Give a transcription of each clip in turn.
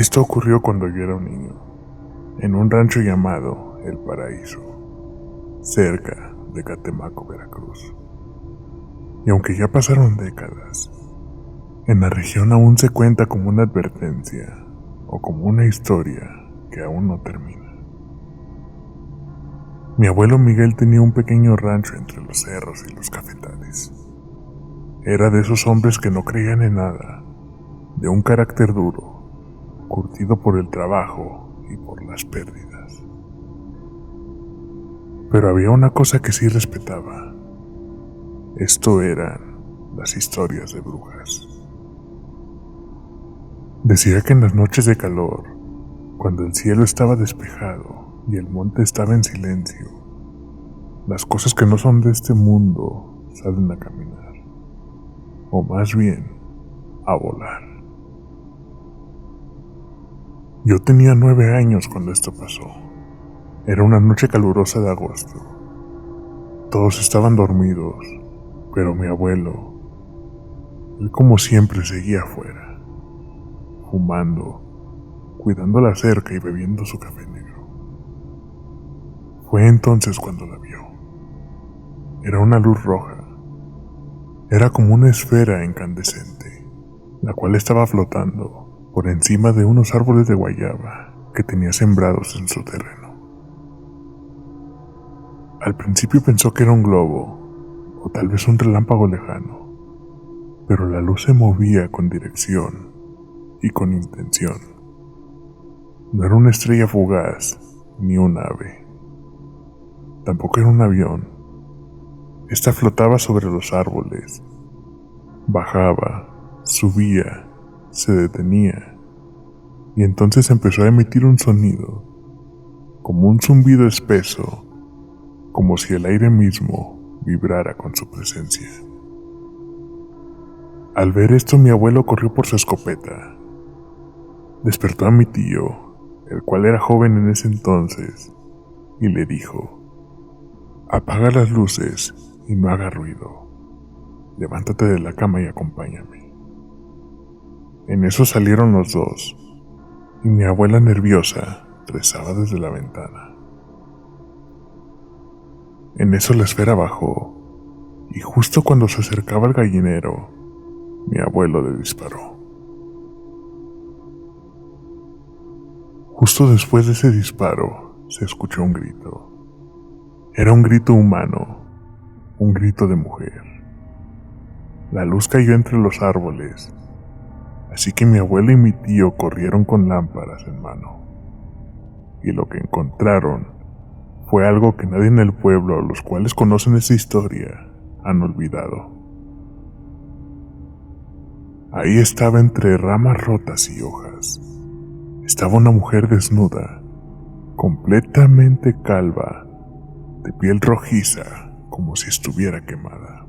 Esto ocurrió cuando yo era un niño, en un rancho llamado El Paraíso, cerca de Catemaco, Veracruz. Y aunque ya pasaron décadas, en la región aún se cuenta como una advertencia o como una historia que aún no termina. Mi abuelo Miguel tenía un pequeño rancho entre los cerros y los cafetales. Era de esos hombres que no creían en nada, de un carácter duro, curtido por el trabajo y por las pérdidas. Pero había una cosa que sí respetaba. Esto eran las historias de brujas. Decía que en las noches de calor, cuando el cielo estaba despejado y el monte estaba en silencio, las cosas que no son de este mundo salen a caminar, o más bien, a volar. Yo tenía 9 años cuando esto pasó. Era una noche calurosa de agosto. Todos estaban dormidos, pero mi abuelo, él como siempre seguía afuera, fumando, cuidando la cerca y bebiendo su café negro. Fue entonces cuando la vio. Era una luz roja. Era como una esfera incandescente, la cual estaba flotando por encima de unos árboles de guayaba que tenía sembrados en su terreno. Al principio pensó que era un globo, o tal vez un relámpago lejano, pero la luz se movía con dirección y con intención. No era una estrella fugaz, ni un ave. Tampoco era un avión. Esta flotaba sobre los árboles. Bajaba, subía, se detenía, y entonces empezó a emitir un sonido, como un zumbido espeso, como si el aire mismo vibrara con su presencia. Al ver esto, mi abuelo corrió por su escopeta. Despertó a mi tío, el cual era joven en ese entonces, y le dijo: «Apaga las luces y no haga ruido. Levántate de la cama y acompáñame». En eso salieron los dos, y mi abuela nerviosa rezaba desde la ventana. En eso la esfera bajó, y justo cuando se acercaba al gallinero, mi abuelo le disparó. Justo después de ese disparo, se escuchó un grito. Era un grito humano, un grito de mujer. La luz cayó entre los árboles, así que mi abuelo y mi tío corrieron con lámparas en mano. Y lo que encontraron fue algo que nadie en el pueblo, los cuales conocen esa historia, han olvidado. Ahí estaba entre ramas rotas y hojas. Estaba una mujer desnuda, completamente calva, de piel rojiza, como si estuviera quemada.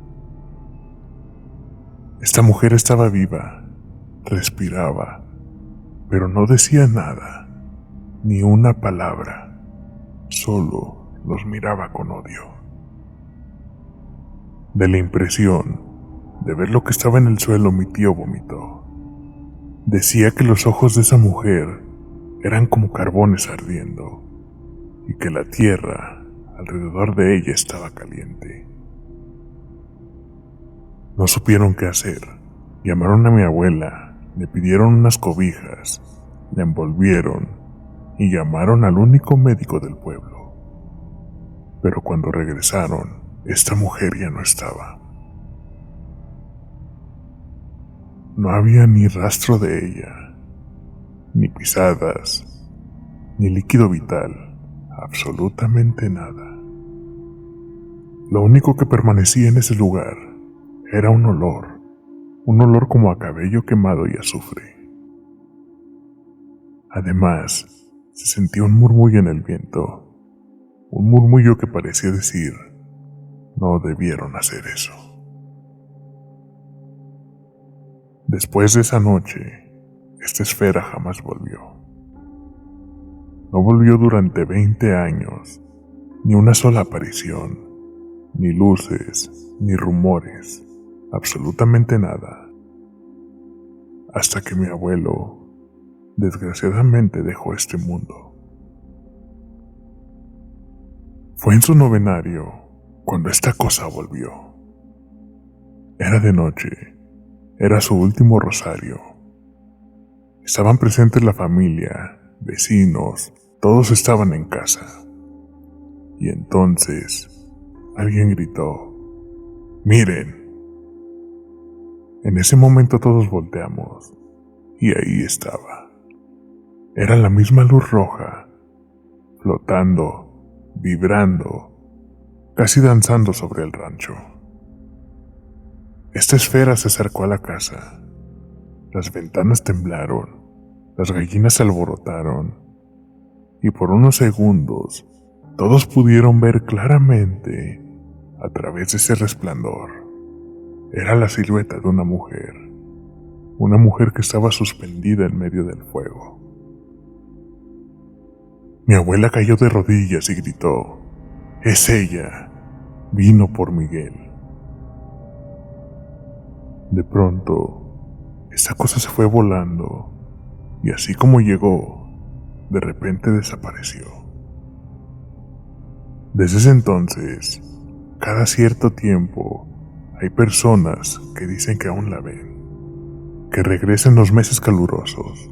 Esta mujer estaba viva, respiraba, pero no decía nada, ni una palabra, solo los miraba con odio. De la impresión de ver lo que estaba en el suelo, mi tío vomitó. Decía que los ojos de esa mujer eran como carbones ardiendo, y que la tierra alrededor de ella estaba caliente. No supieron qué hacer. Llamaron a mi abuela, le pidieron unas cobijas, la envolvieron y llamaron al único médico del pueblo. Pero cuando regresaron, esta mujer ya no estaba. No había ni rastro de ella, ni pisadas, ni líquido vital, absolutamente nada. Lo único que permanecía en ese lugar era un olor como a cabello quemado y azufre. Además, se sentía un murmullo en el viento, un murmullo que parecía decir: «No debieron hacer eso». Después de esa noche, esta esfera jamás volvió. No volvió durante 20 años, ni una sola aparición, ni luces, ni rumores, absolutamente nada. Hasta que mi abuelo desgraciadamente dejó este mundo. Fue en su novenario cuando esta cosa volvió. Era de noche, era su último rosario. Estaban presentes la familia, vecinos, todos estaban en casa. Y entonces alguien gritó: ¡Miren! En ese momento todos volteamos y ahí estaba. Era la misma luz roja, flotando, vibrando, casi danzando sobre el rancho. Esta esfera se acercó a la casa. Las ventanas temblaron, las gallinas se alborotaron y por unos segundos todos pudieron ver claramente a través de ese resplandor. Era la silueta de una mujer que estaba suspendida en medio del fuego. Mi abuela cayó de rodillas y gritó: ¡Es ella! Vino por Miguel. De pronto, esa cosa se fue volando y así como llegó, de repente desapareció. Desde ese entonces, cada cierto tiempo, hay personas que dicen que aún la ven, que regresa en los meses calurosos,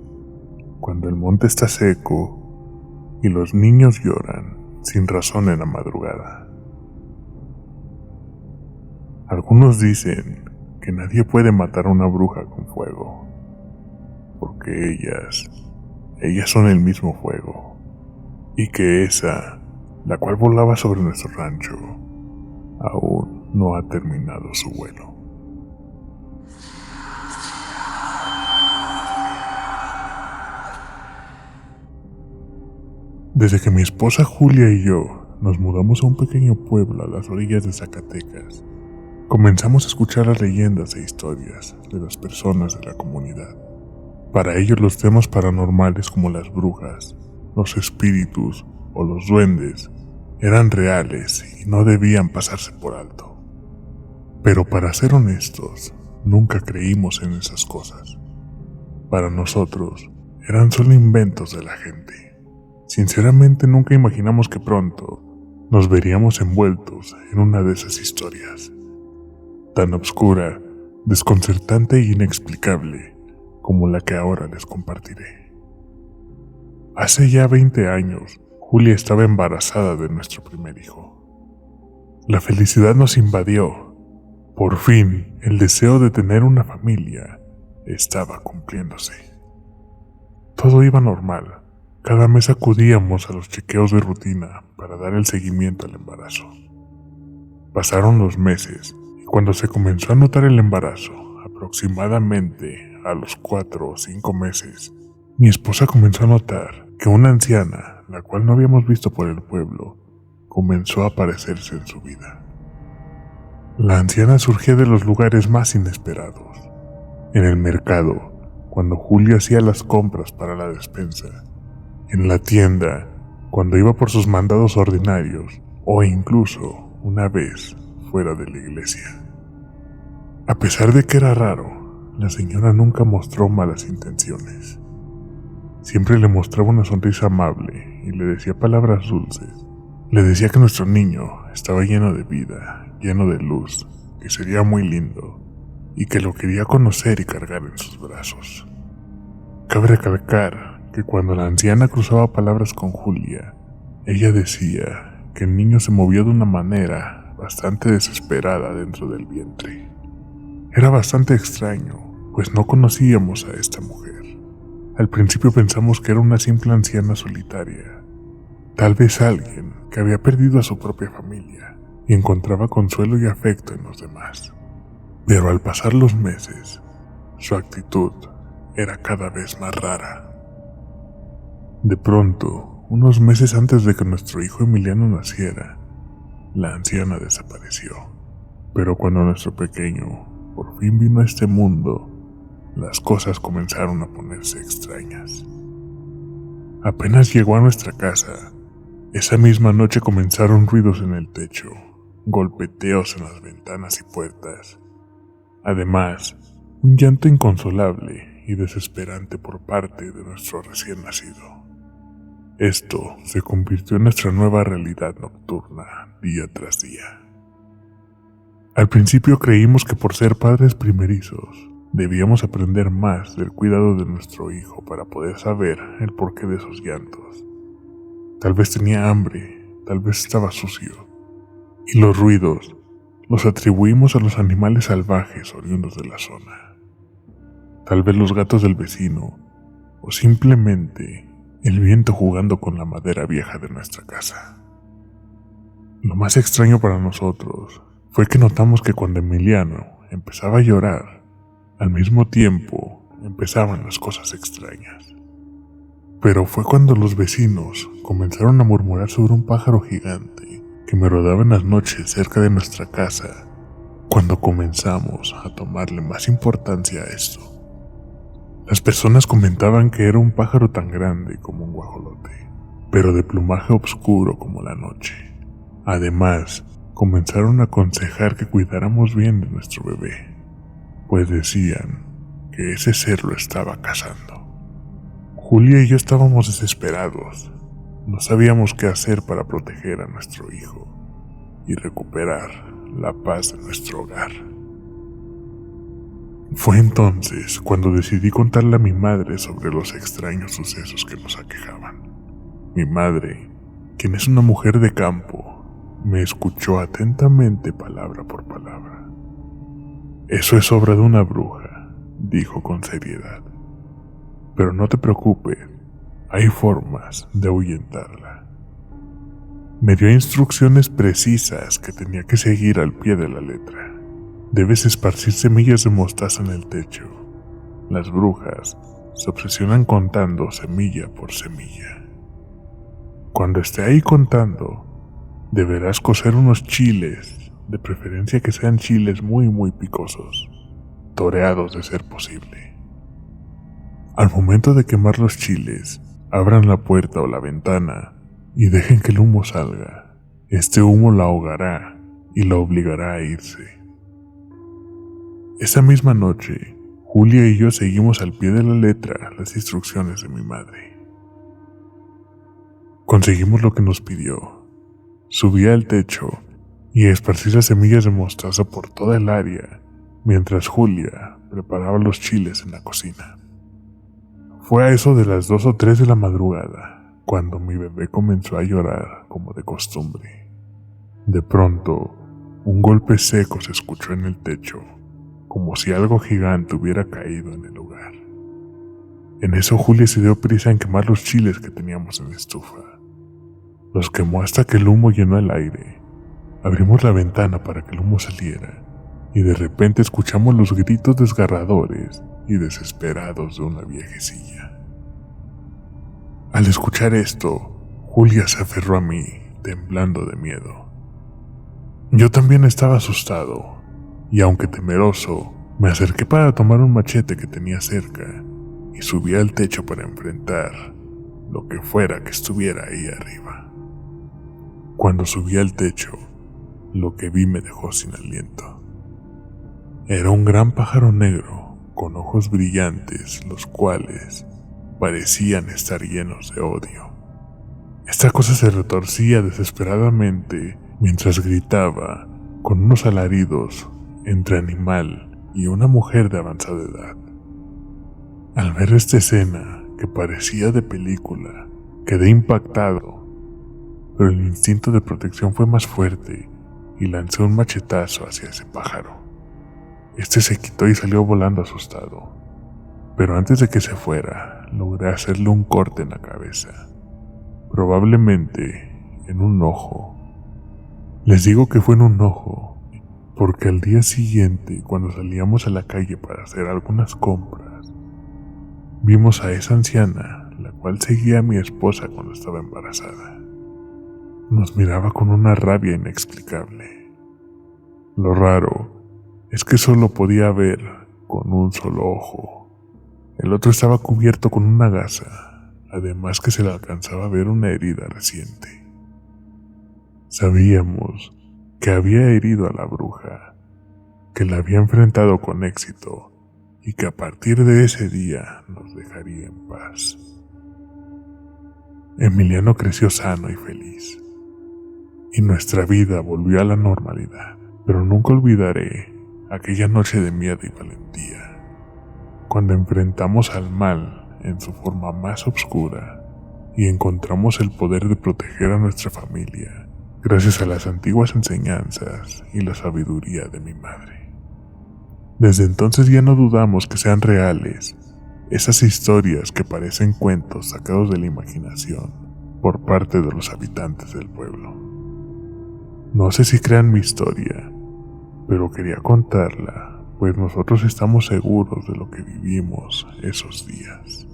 cuando el monte está seco y los niños lloran sin razón en la madrugada. Algunos dicen que nadie puede matar a una bruja con fuego, porque ellas son el mismo fuego, y que esa, la cual volaba sobre nuestro rancho, aún no ha terminado su vuelo. Desde que mi esposa Julia y yo nos mudamos a un pequeño pueblo a las orillas de Zacatecas, comenzamos a escuchar las leyendas e historias de las personas de la comunidad. Para ellos los temas paranormales como las brujas, los espíritus o los duendes eran reales y no debían pasarse por alto. Pero para ser honestos, nunca creímos en esas cosas. Para nosotros, eran solo inventos de la gente. Sinceramente nunca imaginamos que pronto nos veríamos envueltos en una de esas historias, tan oscura, desconcertante e inexplicable como la que ahora les compartiré. Hace ya 20 años, Julia estaba embarazada de nuestro primer hijo. La felicidad nos invadió. Por fin, el deseo de tener una familia estaba cumpliéndose. Todo iba normal. Cada mes acudíamos a los chequeos de rutina para dar el seguimiento al embarazo. Pasaron los meses y cuando se comenzó a notar el embarazo, aproximadamente a los 4 o 5 meses, mi esposa comenzó a notar que una anciana, la cual no habíamos visto por el pueblo, comenzó a aparecerse en su vida. La anciana surgía de los lugares más inesperados. En el mercado, cuando Julia hacía las compras para la despensa. En la tienda, cuando iba por sus mandados ordinarios. O incluso, una vez, fuera de la iglesia. A pesar de que era raro, la señora nunca mostró malas intenciones. Siempre le mostraba una sonrisa amable y le decía palabras dulces. Le decía que nuestro niño estaba lleno de vida, lleno de luz, que sería muy lindo y que lo quería conocer y cargar en sus brazos. Cabe recalcar que cuando la anciana cruzaba palabras con Julia, ella decía que el niño se movió de una manera bastante desesperada dentro del vientre. Era bastante extraño, pues no conocíamos a esta mujer. Al principio pensamos que era una simple anciana solitaria, tal vez alguien que había perdido a su propia familia y encontraba consuelo y afecto en los demás. Pero al pasar los meses, su actitud era cada vez más rara. De pronto, unos meses antes de que nuestro hijo Emiliano naciera, la anciana desapareció. Pero cuando nuestro pequeño por fin vino a este mundo, las cosas comenzaron a ponerse extrañas. Apenas llegó a nuestra casa, esa misma noche comenzaron ruidos en el techo, golpeteos en las ventanas y puertas. Además, un llanto inconsolable y desesperante por parte de nuestro recién nacido. Esto se convirtió en nuestra nueva realidad nocturna día tras día. Al principio creímos que por ser padres primerizos debíamos aprender más del cuidado de nuestro hijo para poder saber el porqué de sus llantos. Tal vez tenía hambre, tal vez estaba sucio, y los ruidos los atribuimos a los animales salvajes oriundos de la zona. Tal vez los gatos del vecino, o simplemente el viento jugando con la madera vieja de nuestra casa. Lo más extraño para nosotros fue que notamos que cuando Emiliano empezaba a llorar, al mismo tiempo empezaban las cosas extrañas. Pero fue cuando los vecinos comenzaron a murmurar sobre un pájaro gigante que me rodaba en las noches cerca de nuestra casa, cuando comenzamos a tomarle más importancia a esto. Las personas comentaban que era un pájaro tan grande como un guajolote, pero de plumaje oscuro como la noche. Además, comenzaron a aconsejar que cuidáramos bien de nuestro bebé, pues decían que ese ser lo estaba cazando. Julia y yo estábamos desesperados. No sabíamos qué hacer para proteger a nuestro hijo y recuperar la paz de nuestro hogar. Fue entonces cuando decidí contarle a mi madre sobre los extraños sucesos que nos aquejaban. Mi madre, quien es una mujer de campo, me escuchó atentamente palabra por palabra. Eso es obra de una bruja, dijo con seriedad. Pero no te preocupes, hay formas de ahuyentarla. Me dio instrucciones precisas que tenía que seguir al pie de la letra. Debes esparcir semillas de mostaza en el techo. Las brujas se obsesionan contando semilla por semilla. Cuando esté ahí contando, deberás cocer unos chiles, de preferencia que sean chiles muy picosos, toreados de ser posible. Al momento de quemar los chiles, abran la puerta o la ventana y dejen que el humo salga. Este humo la ahogará y la obligará a irse. Esa misma noche, Julia y yo seguimos al pie de la letra las instrucciones de mi madre. Conseguimos lo que nos pidió. Subí al techo y esparcí las semillas de mostaza por toda el área, mientras Julia preparaba los chiles en la cocina. Fue a eso de las 2 o 3 de la madrugada, cuando mi bebé comenzó a llorar como de costumbre. De pronto, un golpe seco se escuchó en el techo, como si algo gigante hubiera caído en el lugar. En eso Julia se dio prisa en quemar los chiles que teníamos en la estufa. Los quemó hasta que el humo llenó el aire. Abrimos la ventana para que el humo saliera, y de repente escuchamos los gritos desgarradores y desesperados de una viejecilla. Al escuchar esto, Julia se aferró a mí, temblando de miedo. Yo también estaba asustado, y aunque temeroso, me acerqué para tomar un machete que tenía cerca y subí al techo para enfrentar lo que fuera que estuviera ahí arriba. Cuando subí al techo, lo que vi me dejó sin aliento. Era un gran pájaro negro con ojos brillantes, los cuales parecían estar llenos de odio. Esta cosa se retorcía desesperadamente mientras gritaba con unos alaridos entre animal y una mujer de avanzada edad. Al ver esta escena, que parecía de película, quedé impactado, pero el instinto de protección fue más fuerte y lancé un machetazo hacia ese pájaro. Este se quitó y salió volando asustado, pero antes de que se fuera, logré hacerle un corte en la cabeza, probablemente en un ojo. Les digo que fue en un ojo, porque al día siguiente, cuando salíamos a la calle para hacer algunas compras, vimos a esa anciana, la cual seguía a mi esposa cuando estaba embarazada. Nos miraba con una rabia inexplicable. Lo raro es que solo podía ver con un solo ojo. El otro estaba cubierto con una gasa, además que se le alcanzaba a ver una herida reciente. Sabíamos que había herido a la bruja, que la había enfrentado con éxito, y que a partir de ese día nos dejaría en paz. Emiliano creció sano y feliz, y nuestra vida volvió a la normalidad, pero nunca olvidaré aquella noche de miedo y valentía, cuando enfrentamos al mal en su forma más oscura y encontramos el poder de proteger a nuestra familia gracias a las antiguas enseñanzas y la sabiduría de mi madre. Desde entonces ya no dudamos que sean reales esas historias que parecen cuentos sacados de la imaginación por parte de los habitantes del pueblo. No sé si crean mi historia, pero quería contarla, pues nosotros estamos seguros de lo que vivimos esos días.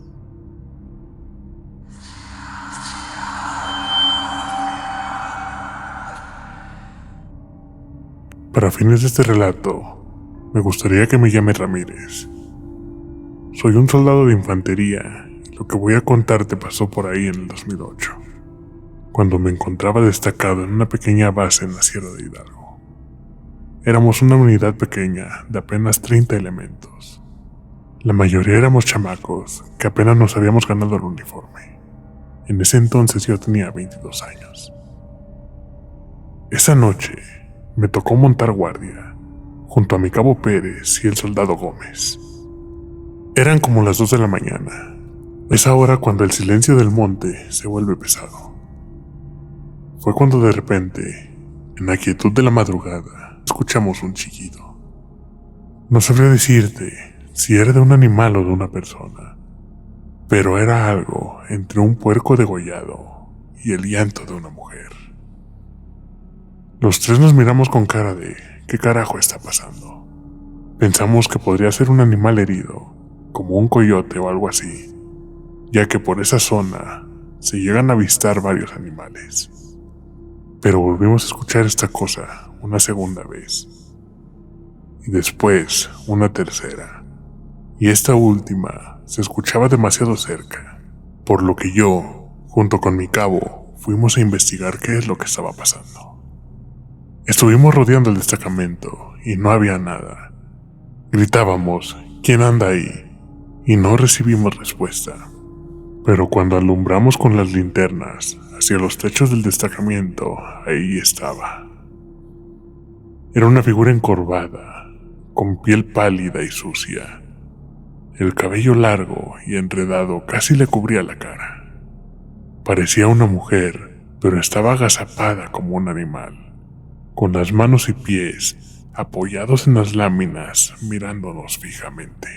Para fines de este relato, me gustaría que me llame Ramírez. Soy un soldado de infantería y lo que voy a contarte pasó por ahí en el 2008, cuando me encontraba destacado en una pequeña base en la Sierra de Hidalgo. Éramos una unidad pequeña de apenas 30 elementos. La mayoría éramos chamacos que apenas nos habíamos ganado el uniforme. En ese entonces yo tenía 22 años. Esa noche me tocó montar guardia junto a mi cabo Pérez y el soldado Gómez. Eran como las 2 de la mañana, esa hora cuando el silencio del monte se vuelve pesado. Fue cuando de repente, en la quietud de la madrugada, escuchamos un chillido. No sabría decirte si era de un animal o de una persona, pero era algo entre un puerco degollado y el llanto de una mujer. Los tres nos miramos con cara de ¿qué carajo está pasando? Pensamos que podría ser un animal herido, como un coyote o algo así, ya que por esa zona se llegan a avistar varios animales. Pero volvimos a escuchar esta cosa una segunda vez, y después una tercera, y esta última se escuchaba demasiado cerca, por lo que yo, junto con mi cabo, fuimos a investigar qué es lo que estaba pasando. Estuvimos rodeando el destacamento y no había nada. Gritábamos, ¿quién anda ahí? Y no recibimos respuesta. Pero cuando alumbramos con las linternas hacia los techos del destacamento, ahí estaba. Era una figura encorvada, con piel pálida y sucia. El cabello largo y enredado casi le cubría la cara. Parecía una mujer, pero estaba agazapada como un animal, con las manos y pies apoyados en las láminas, mirándonos fijamente.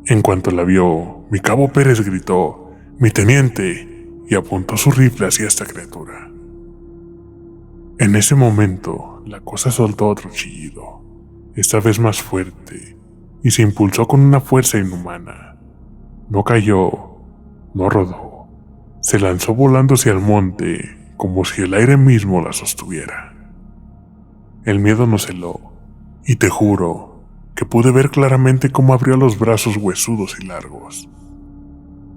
En cuanto la vio, mi cabo Pérez gritó, «¡Mi teniente!», y apuntó su rifle hacia esta criatura. En ese momento, la cosa soltó otro chillido, esta vez más fuerte, y se impulsó con una fuerza inhumana. No cayó, no rodó, se lanzó volando hacia el monte, como si el aire mismo la sostuviera. El miedo nos heló, y te juro que pude ver claramente cómo abrió los brazos huesudos y largos.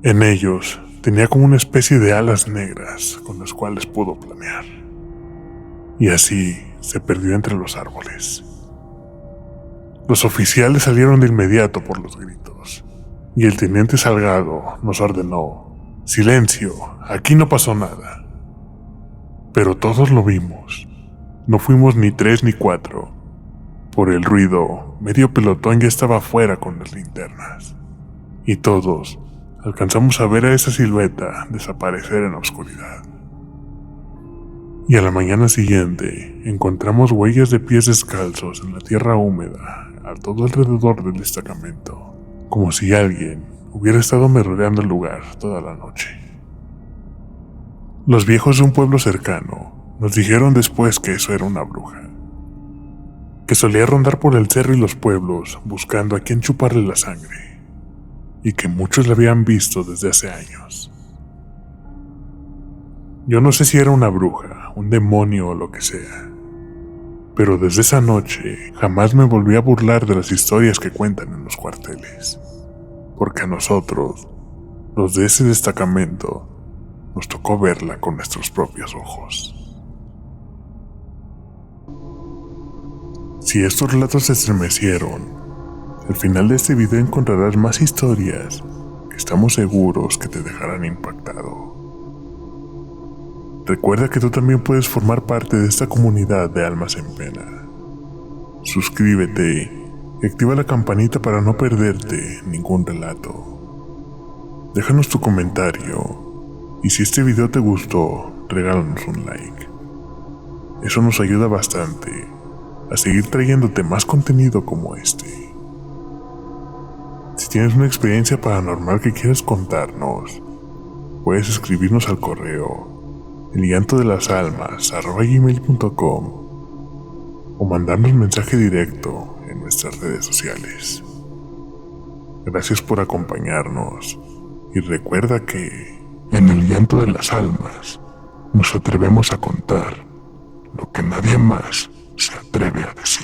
En ellos tenía como una especie de alas negras con las cuales pudo planear. Y así se perdió entre los árboles. Los oficiales salieron de inmediato por los gritos, y el teniente Salgado nos ordenó, «Silencio, aquí no pasó nada». Pero todos lo vimos. No fuimos ni 3 ni 4. Por el ruido, medio pelotón ya estaba afuera con las linternas. Y todos alcanzamos a ver a esa silueta desaparecer en la oscuridad. Y a la mañana siguiente, encontramos huellas de pies descalzos en la tierra húmeda a todo alrededor del destacamento, como si alguien hubiera estado merodeando el lugar toda la noche. Los viejos de un pueblo cercano nos dijeron después que eso era una bruja, que solía rondar por el cerro y los pueblos buscando a quien chuparle la sangre, y que muchos la habían visto desde hace años. Yo no sé si era una bruja, un demonio o lo que sea, pero desde esa noche jamás me volví a burlar de las historias que cuentan en los cuarteles, porque a nosotros, los de ese destacamento, nos tocó verla con nuestros propios ojos. Si estos relatos te estremecieron, Al final de este video encontrarás más historias que estamos seguros que te dejarán impactado. Recuerda que tú también puedes formar parte de esta comunidad de almas en pena. Suscríbete y activa la campanita para no perderte ningún relato. Déjanos tu comentario y si este video te gustó, regálanos un like. Eso nos ayuda bastante a seguir trayéndote más contenido como este. Si tienes una experiencia paranormal que quieras contarnos, puedes escribirnos al correo ellantodelasalmas@gmail.com o mandarnos mensaje directo en nuestras redes sociales. Gracias por acompañarnos y recuerda que en el llanto de las almas nos atrevemos a contar lo que nadie más se atreve a decir.